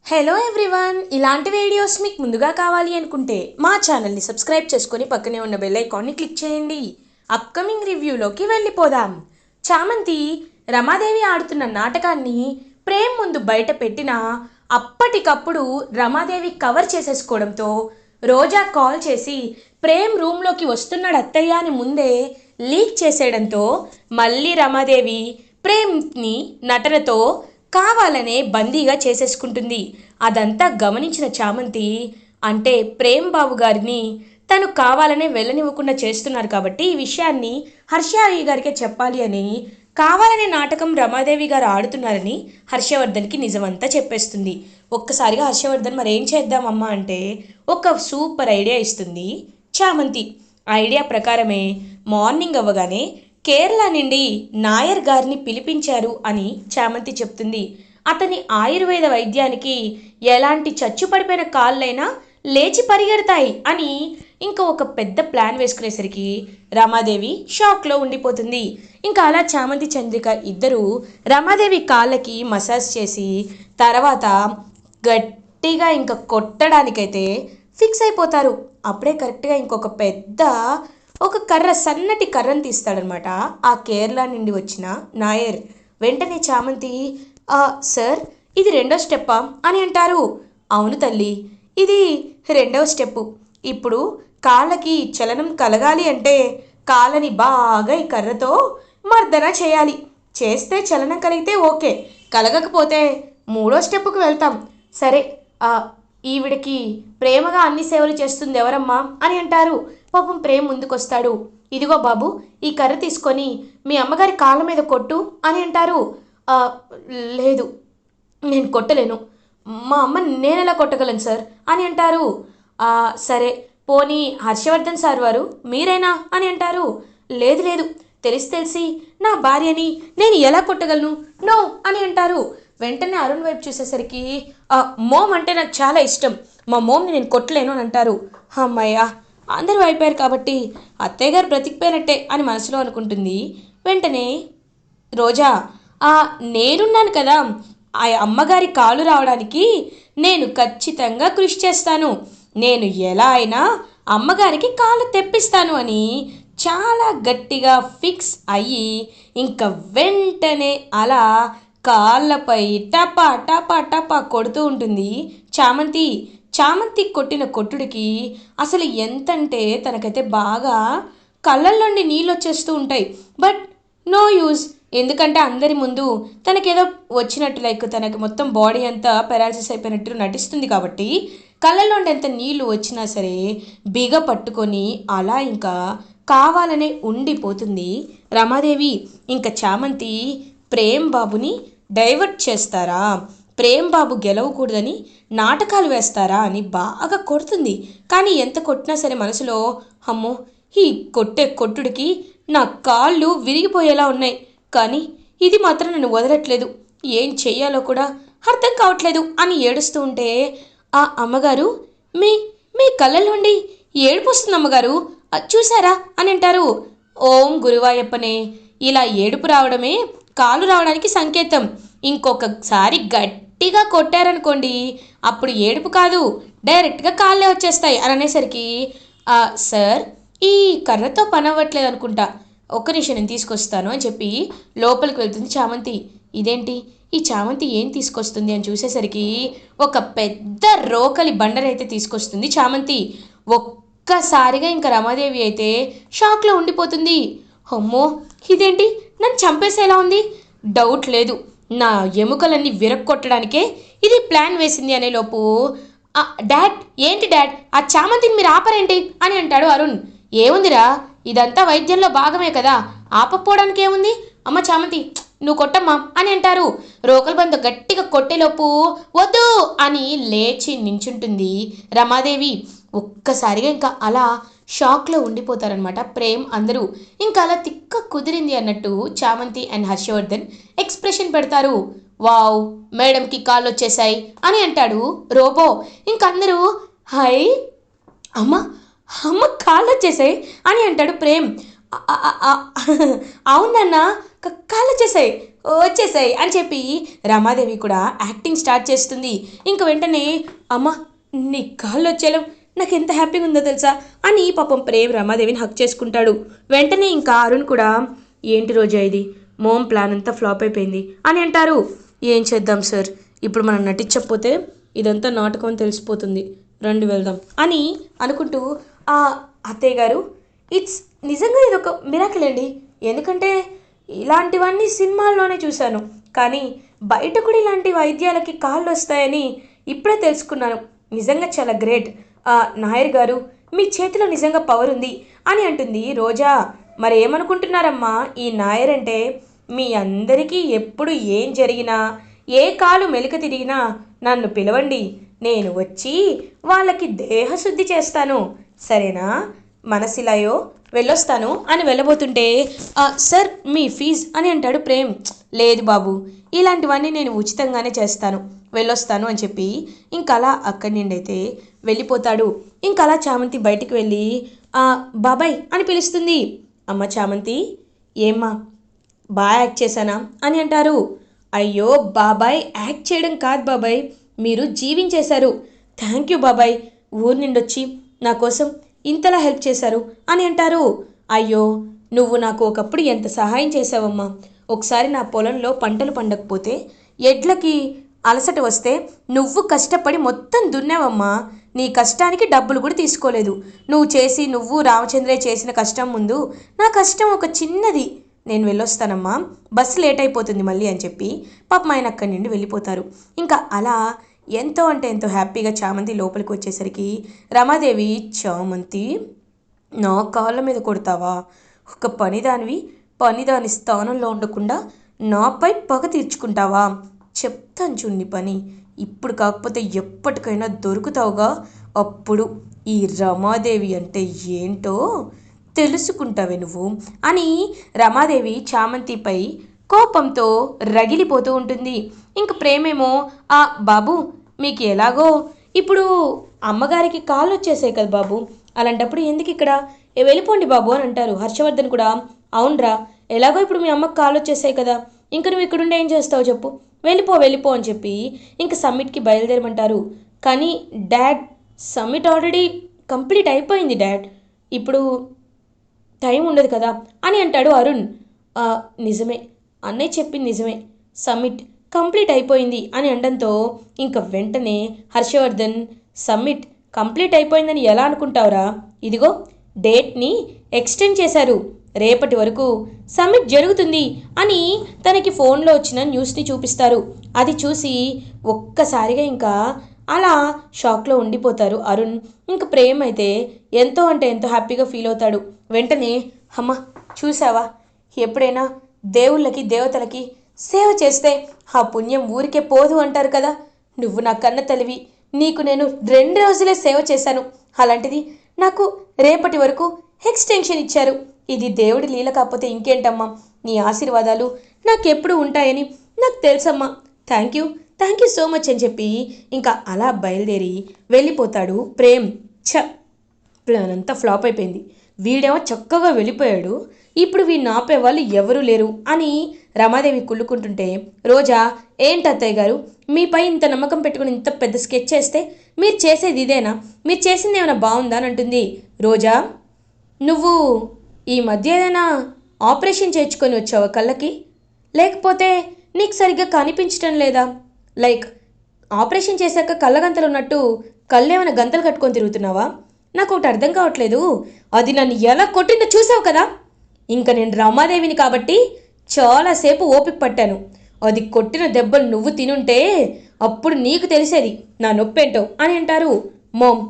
Hello everyone, ఇలాంటి videos మీకు ముందుగా కావాలి అనుకుంటే మా ఛానల్ని సబ్స్క్రైబ్ చేసుకొని పక్కనే ఉన్న బెల్ ఐకాన్ని క్లిక్ చేయండి. అప్కమింగ్ రివ్యూలోకి వెళ్ళిపోదాం. చామంతి రమాదేవి ఆడుతున్న నాటకాన్ని ప్రేమ్ ముందు బయట పెట్టినా అప్పటికప్పుడు రమాదేవి కవర్ చేసేసుకోవడంతో రోజా కాల్ చేసి ప్రేమ్ రూమ్లోకి వస్తున్నాడు అత్తయ్య అని ముందే లీక్ చేసేయడంతో మళ్ళీ రమాదేవి ప్రేమ్ని నటనతో కావాలనే బందీగా చేసేసుకుంటుంది. అదంతా గమనించిన చామంతి అంటే ప్రేమ్ బాబు గారిని తను కావాలనే వెళ్ళనివ్వకుండా చేస్తున్నారు కాబట్టి ఈ విషయాన్ని హర్షాయి గారికే చెప్పాలి అని కావాలనే నాటకం రమాదేవి గారు ఆడుతున్నారని హర్షవర్ధన్కి నిజమంతా చెప్పేస్తుంది. ఒక్కసారిగా హర్షవర్ధన్ మరేం చేద్దామమ్మా అంటే ఒక సూపర్ ఐడియా ఇస్తుంది చామంతి. ఐడియా ప్రకారమే మార్నింగ్ అవ్వగానే కేరళ నుండి నాయర్ గారిని పిలిపించారు అని చామంతి చెప్తుంది. అతని ఆయుర్వేద వైద్యానికి ఎలాంటి చచ్చుపడిపోయిన కాళ్ళైనా లేచి పరిగెడతాయి అని ఇంకా ఒక పెద్ద ప్లాన్ వేసుకునేసరికి రమాదేవి షాక్లో ఉండిపోతుంది. ఇంకా అలా చామంతి చంద్రిక ఇద్దరు రమాదేవి కాళ్ళకి మసాజ్ చేసి తర్వాత గట్టిగా ఇంకా కొట్టడానికైతే ఫిక్స్ అయిపోతారు. అప్పుడే కరెక్ట్గా ఇంకొక పెద్ద ఒక కర్ర సన్నటి కర్రను తీస్తాడనమాట ఆ కేరళ నుండి వచ్చిన నాయర్. వెంటనే చామంతి సార్ ఇది రెండో స్టెప్పా అని అంటారు. అవును తల్లి, ఇది రెండవ స్టెప్పు. ఇప్పుడు కాళ్ళకి చలనం కలగాలి అంటే కాళ్ళని బాగా ఈ కర్రతో మర్దన చేయాలి. చేస్తే చలనం కలిగితే ఓకే, కలగకపోతే మూడో స్టెప్పుకు వెళ్తాం. సరే, ఈవిడికి ప్రేమగా అన్ని సేవలు చేస్తుంది ఎవరమ్మా అని అంటారు. పాపం ప్రేమ్ ముందుకొస్తాడు. ఇదిగో బాబు, ఈ కర్ర తీసుకొని మీ అమ్మగారి కాళ్ళ మీద కొట్టు అని అంటారు. లేదు, నేను కొట్టలేను, మా అమ్మ నేనెలా కొట్టగలను సార్ అని అంటారు. సరే పోనీ హర్షవర్ధన్ సార్ వారు మీరేనా అని అంటారు. లేదు లేదు, తెలిసి నా భార్యని నేను ఎలా కొట్టగలను, నో అని అంటారు. వెంటనే అరుణ్ వైపు చూసేసరికి మోమ్ అంటే నాకు చాలా ఇష్టం, మా మోమ్ని నేను కొట్టలేను అని అంటారు. అమ్మయ్య, అందరూ అయిపోయారు కాబట్టి అత్తయ్య గారు బ్రతికిపోయినట్టే అని మనసులో అనుకుంటుంది. వెంటనే రోజా నేనున్నాను కదా, ఆ అమ్మగారి కాలు రావడానికి నేను ఖచ్చితంగా కృషి చేస్తాను, నేను ఎలా అయినా అమ్మగారికి కాలు తెప్పిస్తాను అని చాలా గట్టిగా ఫిక్స్ అయ్యి ఇంకా వెంటనే అలా కాళ్ళపై టపా టపా టపా కొడుతూ ఉంటుంది చామంతి. చామంతి కొట్టిన కొట్టుడికి అసలు ఎంతంటే తనకైతే బాగా కళ్ళల్లోండి నీళ్ళు వచ్చేస్తూ ఉంటాయి. బట్ నో యూజ్, ఎందుకంటే అందరి ముందు తనకేదో వచ్చినట్టు లైక్ తనకి మొత్తం బాడీ అంతా పెరాలసిస్ అయిపోయినట్టు నటిస్తుంది కాబట్టి కళ్ళల్లోండి ఎంత నీళ్లు వచ్చినా సరే బిగ పట్టుకొని అలా ఇంకా కావాలనే ఉండిపోతుంది రమాదేవి. ఇంకా చామంతి ప్రేమ్ బాబుని డైవర్ట్ చేస్తారా, ప్రేమ్ బాబు గెలవకూడదని నాటకాలు వేస్తారా అని బాగా కొడుతుంది. కానీ ఎంత కొట్టినా సరే మనసులో అమ్మో, ఈ కొట్టే కొట్టుడికి నా కాళ్ళు విరిగిపోయేలా ఉన్నాయి, కానీ ఇది మాత్రం నన్ను వదలట్లేదు, ఏం చెయ్యాలో కూడా అర్థం కావట్లేదు అని ఏడుస్తూ ఉంటే అమ్మగారు మీ మీ కళ్ళల్లోండి ఏడుపు వస్తుంది అమ్మగారు, చూసారా అని అంటారు. ఓం గురువాయప్పనే, ఇలా ఏడుపు రావడమే కాలు రావడానికి సంకేతం. ఇంకొకసారి గట్టిగా కొట్టారనుకోండి అప్పుడు ఏడుపు కాదు, డైరెక్ట్గా కాళ్ళే వచ్చేస్తాయి అని అనేసరికి సార్ ఈ కర్రతో పని అవ్వట్లేదు అనుకుంటా, ఒక్క నిమిషం నేను తీసుకొస్తాను అని చెప్పి లోపలికి వెళ్తుంది చామంతి. ఇదేంటి ఈ చామంతి ఏం తీసుకొస్తుంది అని చూసేసరికి ఒక పెద్ద రోకలి బండరైతే తీసుకొస్తుంది చామంతి. ఒక్కసారిగా ఇంకా రమాదేవి అయితే షాక్లో ఉండిపోతుంది. అమ్మో, ఇదేంటి నన్ను చంపేసేలా ఉంది, డౌట్ లేదు నా ఎముకలన్నీ విరక్కొట్టడానికే ఇది ప్లాన్ వేసింది అనేలోపు డాడ్ ఏంటి డాడ్, ఆ చామంతిని మీరు ఆపరేంటి అని అంటాడు అరుణ్. ఏముందిరా, ఇదంతా వైద్యంలో భాగమే కదా, ఆపపోవడానికి ఏముంది, అమ్మ చామంతి నువ్వు కొట్టమ్మా అని అంటారు. రోకల్ బంధు గట్టిగా కొట్టేలోపు వద్దు అని లేచి నించుంటుంది రమాదేవి. ఒక్కసారిగా ఇంకా అలా షాక్లో ఉండిపోతారనమాట ప్రేమ్ అందరూ. ఇంకా అలా తిక్క కుదిరింది అన్నట్టు చామంతి అండ్ హర్షవర్ధన్ ఎక్స్ప్రెషన్ పెడతారు. వావ్, మేడంకి కాళ్ళు వచ్చేసాయి అని అంటాడు రోబో. ఇంకందరూ హై అమ్మ అమ్మ కాళ్ళు వచ్చేసాయి అని అంటాడు ప్రేమ్. అవునన్నా కాళ్ళు వచ్చేసాయి, వచ్చేసాయి అని చెప్పి రమాదేవి కూడా యాక్టింగ్ స్టార్ట్ చేస్తుంది. ఇంక వెంటనే అమ్మ నీ కాళ్ళు వచ్చేలా నాకు ఎంత హ్యాపీగా ఉందో తెలుసా అని పాపం ప్రేమ్ రమాదేవిని హక్ చేసుకుంటాడు. వెంటనే ఇంకా అరుణ్ కూడా ఏంటి రోజా ఇది, మోమ్ ప్లాన్ అంతా ఫ్లాప్ అయిపోయింది అని అంటారు. ఏం చేద్దాం సార్, ఇప్పుడు మనం నటించకపోతే ఇదంతా నాటకం అని తెలిసిపోతుంది, రండి వెళ్దాం అని అనుకుంటూ ఆ అత్తయ్య గారు ఇట్స్ నిజంగా ఇది ఒక మిరాకిల్ అండి. ఎందుకంటే ఇలాంటివన్నీ సినిమాల్లోనే చూశాను, కానీ బయట కూడా ఇలాంటి వైద్యాలకి కాళ్ళు వస్తాయని ఇప్పుడే తెలుసుకున్నాను. నిజంగా చాలా గ్రేట్ నాయర్ గారు, మీ చేతిలో నిజంగా పవర్ ఉంది అని అంటుంది రోజా. మరి ఏమనుకుంటున్నారమ్మా, ఈ నాయర్ అంటే మీ అందరికీ ఎప్పుడు ఏం జరిగినా ఏ కాలు మెలిక తిరిగినా నన్ను పిలవండి, నేను వచ్చి వాళ్ళకి దేహశుద్ధి చేస్తాను, సరేనా? మనసిలాయో వెళ్ళొస్తాను అని వెళ్ళబోతుంటే సార్ మీ ఫీజ్ అని అంటాడు ప్రేమ్. లేదు బాబు, ఇలాంటివన్నీ నేను ఉచితంగానే చేస్తాను, వెళ్ళొస్తాను అని చెప్పి ఇంకలా అక్కడి నుండి అయితే వెళ్ళిపోతాడు. ఇంకలా చామంతి బయటికి వెళ్ళి బాబాయ్ అని పిలుస్తుంది. అమ్మ చామంతి, ఏమ్మా బాగా యాక్ట్ చేశానా అని అంటారు. అయ్యో బాబాయ్, యాక్ట్ చేయడం కాదు బాబాయ్, మీరు జీవించేశారు. థ్యాంక్ యూ బాబాయ్, ఊరి నుండి వచ్చి నా కోసం ఇంతలా హెల్ప్ చేశారు అని అంటారు. అయ్యో నువ్వు నాకు ఒకప్పుడు ఎంత సహాయం చేసావమ్మా. ఒకసారి నా పొలంలో పంటలు పండకపోతే ఎడ్లకి అలసట వస్తే నువ్వు కష్టపడి మొత్తం దున్నావమ్మా. నీ కష్టానికి డబ్బులు కూడా తీసుకోలేదు. నువ్వు రామచంద్రయ్య చేసిన కష్టం ముందు నా కష్టం ఒక చిన్నది. నేను వెళ్ళొస్తానమ్మా, బస్సు లేట్ అయిపోతుంది మళ్ళీ అని చెప్పి పాపం ఆయన అక్కడి నుండి వెళ్ళిపోతారు. ఇంకా అలా ఎంతో అంటే ఎంతో హ్యాపీగా చామంతి లోపలికి వచ్చేసరికి రమాదేవి, చామంతి నా కాళ్ళ మీద కొడతావా? ఒక పనిదాని స్థానంలో ఉండకుండా నాపై పగ తీర్చుకుంటావా? చెప్తాను చూడండి పని, ఇప్పుడు కాకపోతే ఎప్పటికైనా దొరుకుతావుగా, అప్పుడు ఈ రమాదేవి అంటే ఏంటో తెలుసుకుంటావే నువ్వు అని రమాదేవి చామంతిపై కోపంతో రగిలిపోతూ ఉంటుంది. ఇంక ప్రేమేమో బాబు మీకు ఎలాగో ఇప్పుడు అమ్మగారికి కాళ్ళు వచ్చేసాయి కదా బాబు, అలాంటప్పుడు ఎందుకు ఇక్కడ వెళ్ళిపోండి బాబు అని అంటారు. హర్షవర్ధన్ కూడా అవునరా, ఎలాగో ఇప్పుడు మీ అమ్మకి కాళ్ళు వచ్చేసాయి కదా, ఇంక నువ్వు ఇక్కడుండి ఏం చేస్తావు చెప్పు, వెళ్ళిపో అని చెప్పి ఇంక సమ్మిట్కి బయలుదేరమంటారు. కానీ డాడ్, సమ్మిట్ ఆల్రెడీ కంప్లీట్ అయిపోయింది డాడ్, ఇప్పుడు టైం ఉండదు కదా అని అంటాడు అరుణ్. నిజమే, అన్నయ్య చెప్పింది నిజమే, సమ్మిట్ కంప్లీట్ అయిపోయింది అని అనడంతో ఇంక వెంటనే హర్షవర్ధన్ సమ్మిట్ కంప్లీట్ అయిపోయిందని ఎలా అనుకుంటావురా, ఇదిగో డేట్ని ఎక్స్టెండ్ చేశారు, రేపటి వరకు సమ్మిట్ జరుగుతుంది అని తనకి ఫోన్లో వచ్చిన న్యూస్ని చూపిస్తారు. అది చూసి ఒక్కసారిగా ఇంకా అలా షాక్లో ఉండిపోతారు అరుణ్. ఇంక ప్రేమ్ అయితే ఎంతో అంటే ఎంతో హ్యాపీగా ఫీల్ అవుతాడు. వెంటనే అమ్మ చూసావా, ఎప్పుడైనా దేవుళ్ళకి దేవతలకి సేవ చేస్తే ఆ పుణ్యం ఊరికే పోదు అంటారు కదా, నువ్వు నా కన్న తల్లివి, నీకు నేను 2 రోజులే సేవ చేశాను, అలాంటిది నాకు రేపటి వరకు ఎక్స్టెన్షన్ ఇచ్చారు. ఇది దేవుడి లీల కాకపోతే ఇంకేంటమ్మా, నీ ఆశీర్వాదాలు నాకెప్పుడు ఉంటాయని నాకు తెలుసమ్మా, థ్యాంక్ యూ సో మచ్ అని చెప్పి ఇంకా అలా బయలుదేరి వెళ్ళిపోతాడు ప్రేమ్. ప్లాన్ అంతా ఫ్లాప్ అయిపోయింది, వీడేమో చక్కగా వెళ్ళిపోయాడు, ఇప్పుడు వీడిని ఆపే వాళ్ళు ఎవరూ లేరు అని రమాదేవి కుళ్ళుకుంటుంటే రోజా, ఏంటి అత్తయ్య గారు మీపై ఇంత నమ్మకం పెట్టుకుని ఇంత పెద్ద స్కెచ్ చేస్తే మీరు చేసేది ఇదేనా, మీరు చేసింది ఏమైనా బాగుందా అని అంటుంది. రోజా, నువ్వు ఈ మధ్య ఏదైనా ఆపరేషన్ చేయించుకొని వచ్చావా కళ్ళకి, లేకపోతే నీకు సరిగ్గా కనిపించటం లేదా, లైక్ ఆపరేషన్ చేశాక కళ్ళగంతలు ఉన్నట్టు కళ్ళేమైనా గంతలు కట్టుకొని తిరుగుతున్నావా, నాకు ఒకటి అర్థం కావట్లేదు, అది నన్ను ఎలా కొట్టిందో చూసావు కదా, ఇంకా నేను రమాదేవిని కాబట్టి చాలాసేపు ఓపిక పట్టాను, అది కొట్టిన దెబ్బలు నువ్వు తినుంటే అప్పుడు నీకు తెలిసేది నా నొప్పేంటో అని అంటారు. మోమ్,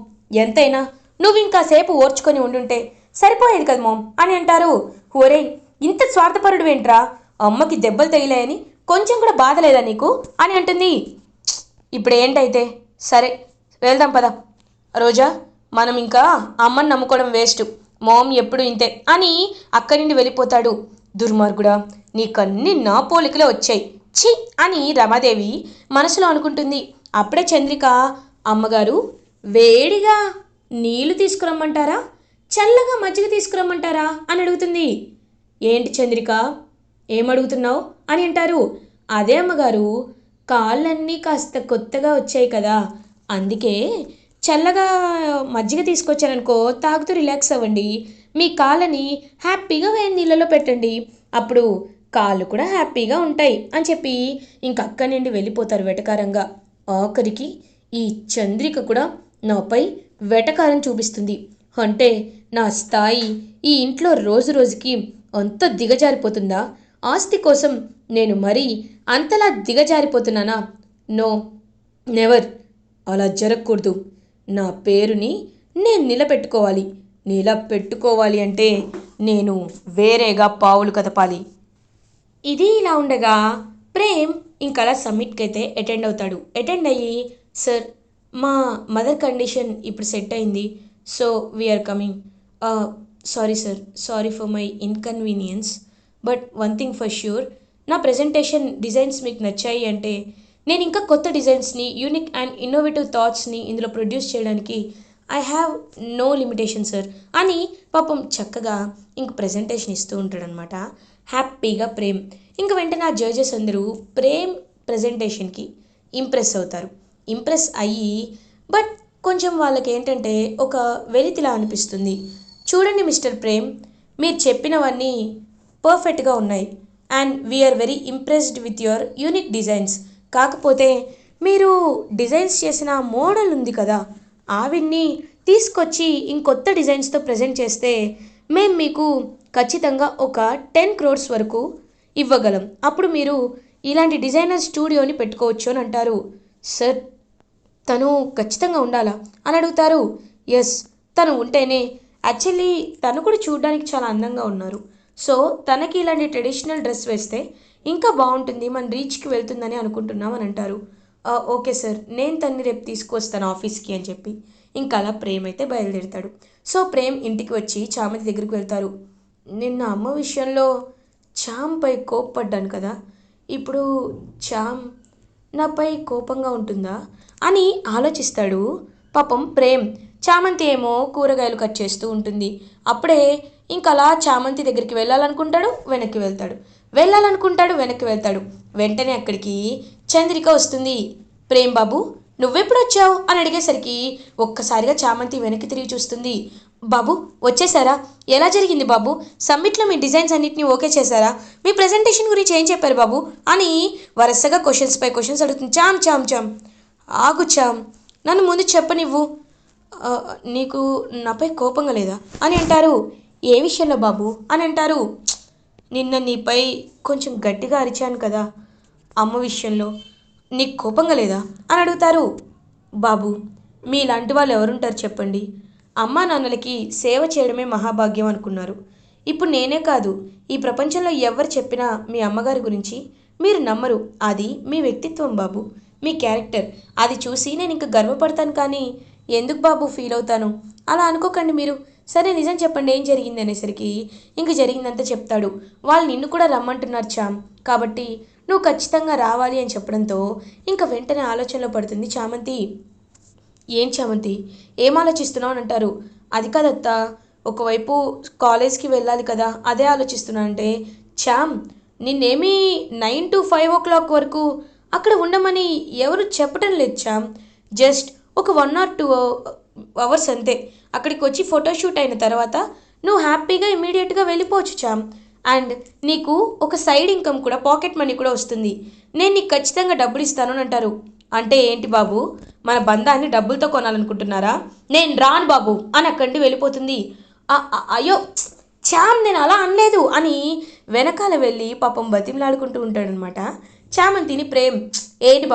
ఎంతైనా నువ్వు ఇంకాసేపు ఓర్చుకొని ఉండుంటే సరిపోయేది కదా మోమ్ అని అంటారు. ఓరే, ఇంత స్వార్థపరుడు ఏంట్రా, అమ్మకి దెబ్బలు తగిలాయని కొంచెం కూడా బాధ లేదా నీకు అని అంటుంది. ఇప్పుడు ఏంటైతే సరే వెళ్దాం పద రోజా, మనం ఇంకా అమ్మని నమ్ముకోవడం వేస్ట్, మోమ్ ఎప్పుడు ఇంతే అని అక్కడి నుండి వెళ్ళిపోతాడు. దుర్మార్గుడా, నీకన్నీ నా పోలికలే వచ్చాయి, ఛీ అని రమాదేవి మనసులో అనుకుంటుంది. అప్పుడే చంద్రిక, అమ్మగారు వేడిగా నీళ్లు తీసుకురమ్మంటారా, చల్లగా మజ్జిగ తీసుకురమ్మంటారా అని అడుగుతుంది. ఏంటి చంద్రిక, ఏమడుగుతున్నావు అని అంటారు. అదే అమ్మగారు, కాళ్ళన్నీ కాస్త కొత్తగా వచ్చాయి కదా, అందుకే చల్లగా మజ్జిగ తీసుకొచ్చాననుకో, తాగుతూ రిలాక్స్ అవ్వండి. మీ కాళ్ళని హ్యాపీగా వేడి నీళ్ళలో పెట్టండి, అప్పుడు కాళ్ళు కూడా హ్యాపీగా ఉంటాయి అని చెప్పి ఇంక అక్కడి నుండి వెళ్ళిపోతారు వెటకారంగా. ఆఖరికి ఈ చంద్రిక కూడా నాపై వెటకారం చూపిస్తుంది అంటే నా స్థాయి ఈ ఇంట్లో రోజు రోజుకి అంత దిగజారిపోతుందా? ఆస్తి కోసం నేను మరీ అంతలా దిగజారిపోతున్నానా? No, never. అలా జరగకూడదు. నా పేరుని నేను నిలబెట్టుకోవాలి అంటే నేను వేరేగా పావులు కదపాలి. ఇది ఇలా ఉండగా ప్రేమ్ ఇంకలా సమ్మిట్కి అయితే అటెండ్ అవుతాడు. అటెండ్ అయ్యి, సార్, మా మదర్ కండిషన్ ఇప్పుడు సెట్ అయింది, so we are coming. Sorry sir, sorry for my inconvenience, but one thing for sure, నా ప్రజెంటేషన్ డిజైన్స్ మీకు నచ్చాయి అంటే నేను ఇంకా కొత్త డిజైన్స్ని, యూనిక్ అండ్ ఇన్నోవేటివ్ థాట్స్ని ఇందులో ప్రొడ్యూస్ చేయడానికి I have no limitation sir అని పాపం చక్కగా ఇంక ప్రజెంటేషన్ ఇస్తూ ఉంటాడనమాట హ్యాపీగా ప్రేమ్. ఇంక వెంటనే ఆ జడ్జెస్ అందరూ ప్రేమ్ ప్రజెంటేషన్కి ఇంప్రెస్ అవుతారు. ఇంప్రెస్ అయ్యి బట్ కొంచెం వాళ్ళకి ఏంటంటే ఒక వెలితిలా అనిపిస్తుంది. చూడండి మిస్టర్ ప్రేమ్, మీరు చెప్పినవన్నీ పర్ఫెక్ట్గా ఉన్నాయి and we are very impressed with your unique designs. కాకపోతే మీరు డిజైన్స్ చేసిన మోడల్ ఉంది కదా, ఆవిడ్ని తీసుకొచ్చి ఇంకొత్త డిజైన్స్తో ప్రజెంట్ చేస్తే మేము మీకు ఖచ్చితంగా ఒక 10 crores వరకు ఇవ్వగలం, అప్పుడు మీరు ఇలాంటి డిజైనర్ స్టూడియోని పెట్టుకోవచ్చు అని అంటారు. సార్, తను ఖచ్చితంగా ఉండాలా అని అడుగుతారు. ఎస్, తను ఉంటేనే, యాక్చువల్లీ తను కూడా చూడడానికి చాలా అందంగా ఉన్నారు, సో తనకి ఇలాంటి ట్రెడిషనల్ డ్రెస్ వేస్తే ఇంకా బాగుంటుంది, మన రీచ్కి వెళ్తుందని అనుకుంటున్నాం అని అంటారు. ఓకే సార్, నేను తన్ని రేపు తీసుకొస్తాను ఆఫీస్కి అని చెప్పి ఇంకా అలా ప్రేమ్ అయితే బయలుదేరుతాడు. సో ప్రేమ్ ఇంటికి వచ్చి చామంతి దగ్గరికి వెళ్తారు. నిన్న అమ్మ విషయంలో చాంపై కోప్పడ్డాను కదా, ఇప్పుడు చామ్ నాపై కోపంగా ఉంటుందా అని ఆలోచిస్తాడు పాపం ప్రేమ్. చామంతి ఏమో కూరగాయలు కట్ చేస్తూ ఉంటుంది. అప్పుడే ఇంకలా చామంతి దగ్గరికి వెళ్ళాలనుకుంటాడు, వెనక్కి వెళ్తాడు. వెంటనే అక్కడికి చంద్రిక వస్తుంది. ప్రేమ్ బాబు, నువ్వెప్పుడు వచ్చావు అని అడిగేసరికి ఒక్కసారిగా చామంతి వెనక్కి తిరిగి చూస్తుంది. బాబు వచ్చేసారా? ఎలా జరిగింది బాబు? సమ్మిట్లో మీ డిజైన్స్ అన్నింటినీ ఓకే చేశారా? మీ ప్రజెంటేషన్ గురించి ఏం చెప్పారు బాబు అని వరుసగా క్వశ్చన్స్ పై క్వశ్చన్స్ అడుగుతుంది. చామ్ ఆగు చామ్, నన్ను ముందు చెప్పనివ్వు. నీకు నాపై కోపంగా లేదా అని అంటారు. ఏ విషయంలో బాబు అని అంటారు. నిన్న నీపై కొంచెం గట్టిగా అరిచాను కదా, అమ్మ విషయంలో, నీకు కోపంగా లేదా అని అడుగుతారు. బాబు, మీలాంటి వాళ్ళు ఎవరుంటారు చెప్పండి? అమ్మా నాన్నలకి సేవ చేయడమే మహాభాగ్యం అనుకున్నారు. ఇప్పుడు నేనే కాదు, ఈ ప్రపంచంలో ఎవరు చెప్పినా మీ అమ్మగారి గురించి మీరు నమ్మరు. అది మీ వ్యక్తిత్వం బాబు, మీ క్యారెక్టర్. అది చూసి నేను ఇంక గర్వపడతాను, కానీ ఎందుకు బాబు ఫీల్ అవుతాను? అలా అనుకోకండి మీరు. సరే నిజం చెప్పండి, ఏం జరిగింది అనేసరికి ఇంక జరిగిందంతా చెప్తాడు. వాళ్ళు నిన్ను కూడా రమ్మంటున్నారు చామ్, కాబట్టి నువ్వు ఖచ్చితంగా రావాలి అని చెప్పడంతో ఇంక వెంటనే ఆలోచనలో పడుతుంది చామంతి. ఏం చామంతి, ఏం ఆలోచిస్తున్నావు అని అంటారు. అది కాదత్త, ఒకవైపు కాలేజ్కి వెళ్ళాలి కదా, అదే ఆలోచిస్తున్నానంటే. చామ్, నిన్నేమీ 9 to 5 o'clock వరకు అక్కడ ఉండమని ఎవరు చెప్పడం లేదు చామ్. జస్ట్ ఒక 1 or 2 hours అంతే. అక్కడికి వచ్చి ఫోటోషూట్ అయిన తర్వాత నువ్వు హ్యాపీగా ఇమీడియట్గా వెళ్ళిపోవచ్చు చామ్. అండ్ నీకు ఒక సైడ్ ఇన్కమ్ కూడా, పాకెట్ మనీ కూడా వస్తుంది. నేను నీకు ఖచ్చితంగా డబ్బులు ఇస్తాను అని అంటారు. అంటే ఏంటి బాబు, మన బంధాన్ని డబ్బులతో కొనాలనుకుంటున్నారా? నేను రాను బాబు అని అక్కడి వెళ్ళిపోతుంది. అయ్యో చామ్, నేను అలా అనలేదు అని వెనకాల వెళ్ళి పాపం బతిమలాడుకుంటూ ఉంటాడనమాట చామంతిని ప్రేమ్. ఏంటి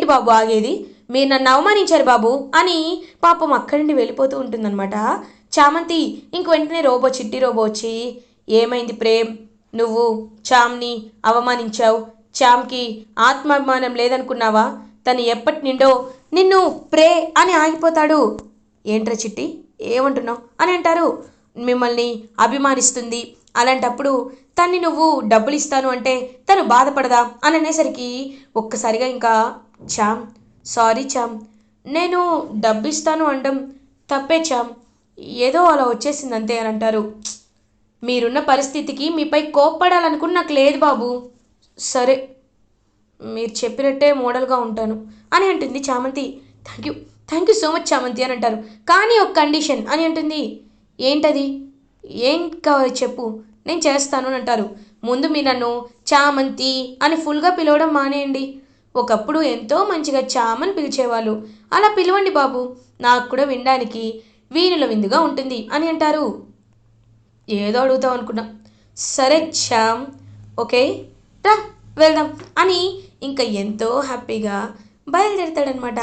బాబు ఆగేది? మీరు నన్ను అవమానించారు బాబు అని పాపం అక్కడి నుండి వెళ్ళిపోతూ ఉంటుందన్నమాట చామంతి. ఇంక వెంటనే చిట్టి రోబో వచ్చి, ఏమైంది ప్రేమ్, నువ్వు చామ్ని అవమానించావు? చామ్కి ఆత్మాభిమానం లేదనుకున్నావా? తను ఎప్పటి నిండో నిన్ను ప్రే అని ఆగిపోతాడు. ఏంట్రా చిట్టి, ఏమంటున్నావు అని అంటారు. మిమ్మల్ని అభిమానిస్తుంది, అలాంటప్పుడు తన్ని నువ్వు డబ్బులు ఇస్తాను అంటే తను బాధపడదా అని అనేసరికి ఒక్కసారిగా ఇంకా చామ్, సారీ చామ్, నేను డబ్బు ఇస్తాను అనడం తప్పే చామ్, ఏదో అలా వచ్చేసింది అంతే అని అంటారు. మీరున్న పరిస్థితికి మీపై కోప్పడాలనుకుని నాకు లేదు బాబు, సరే, మీరు చెప్పినట్టే మోడల్గా ఉంటాను అని అంటుంది చామంతి. Thank you, thank you so much చామంతి అని అంటారు. కానీ ఒక కండిషన్ అని అంటుంది. ఏంటది? ఏం కావాలి చెప్పు, నేను చేస్తాను అని అంటారు. ముందు మీరు నన్ను చామంతి అని ఫుల్గా పిలవడం మానేయండి. ఒకప్పుడు ఎంతో మంచిగా చామని పిలిచేవాళ్ళు. అలా పిలవండి బాబు, నాకు కూడా వినడానికి వీణుల విందుగా ఉంటుంది అని అంటారు. ఏదో అడుగుతాం అనుకున్నా. సరే శ్యామ్, ఓకే, రా వెళ్దాం అని ఇంకా ఎంతో హ్యాపీగా బయలుదేరుతాడనమాట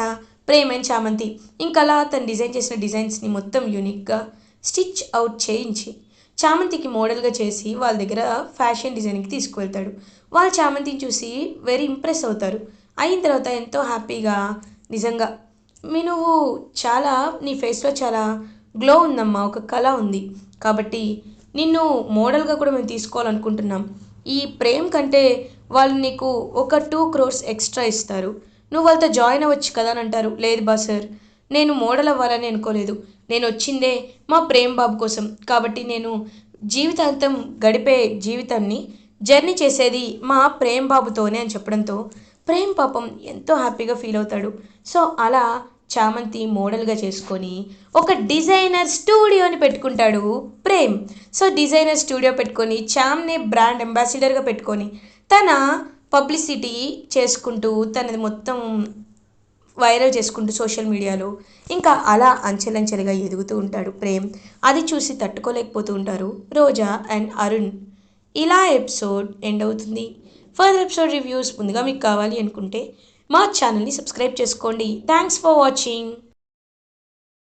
ప్రేమ్ అండ్ చామంతి. ఇంకా అలా తను డిజైన్ చేసిన డిజైన్స్ని మొత్తం యూనిక్గా స్టిచ్ అవుట్ చేయించి చామంతికి మోడల్గా చేసి వాళ్ళ దగ్గర ఫ్యాషన్ డిజైనింగ్కి తీసుకువెళ్తాడు. వాళ్ళు చామంతిని చూసి వెరీ ఇంప్రెస్ అవుతారు. అయిన తర్వాత ఎంతో హ్యాపీగా, నిజంగా నువ్వు చాలా, నీ ఫేస్లో చాలా గ్లో ఉందమ్మా, ఒక కళ ఉంది, కాబట్టి నిన్ను మోడల్గా కూడా మేము తీసుకోవాలనుకుంటున్నాం. ఈ ప్రేమ్ కంటే వాళ్ళు నీకు ఒక 2 crores ఎక్స్ట్రా ఇస్తారు, నువ్వు వాళ్ళతో జాయిన్ అవ్వచ్చు కదా అని అంటారు. లేదు బా సార్, నేను మోడల్ అవ్వాలని అనుకోలేదు, నేను వచ్చిందే మా ప్రేమ్ బాబు కోసం, కాబట్టి నేను జీవితాంతం గడిపే జీవితాన్ని జర్నీ చేసేది మా ప్రేమ్ బాబుతోనే అని చెప్పడంతో ప్రేమ్ పాపం ఎంతో హ్యాపీగా ఫీల్ అవుతాడు. సో అలా చామంతి మోడల్గా చేసుకొని ఒక డిజైనర్ స్టూడియోని పెట్టుకుంటాడు ప్రేమ్. సో డిజైనర్ స్టూడియో పెట్టుకొని చామ్నే బ్రాండ్ అంబాసిడర్గా పెట్టుకొని తన పబ్లిసిటీ చేసుకుంటూ తనది మొత్తం వైరల్ చేసుకుంటూ సోషల్ మీడియాలో ఇంకా అలా అంచెలంచెలుగా ఎదుగుతూ ఉంటాడు ప్రేమ్. అది చూసి తట్టుకోలేకపోతూ ఉంటారు రోజా అండ్ అరుణ్. ఇలా ఎపిసోడ్ ఎండ్ అవుతుంది. ఫర్దర్ ఎపిసోడ్ రివ్యూస్ ముందుగా మీకు కావాలి అనుకుంటే మా ఛానల్ని సబ్స్క్రైబ్ చేసుకోండి. Thanks for watching.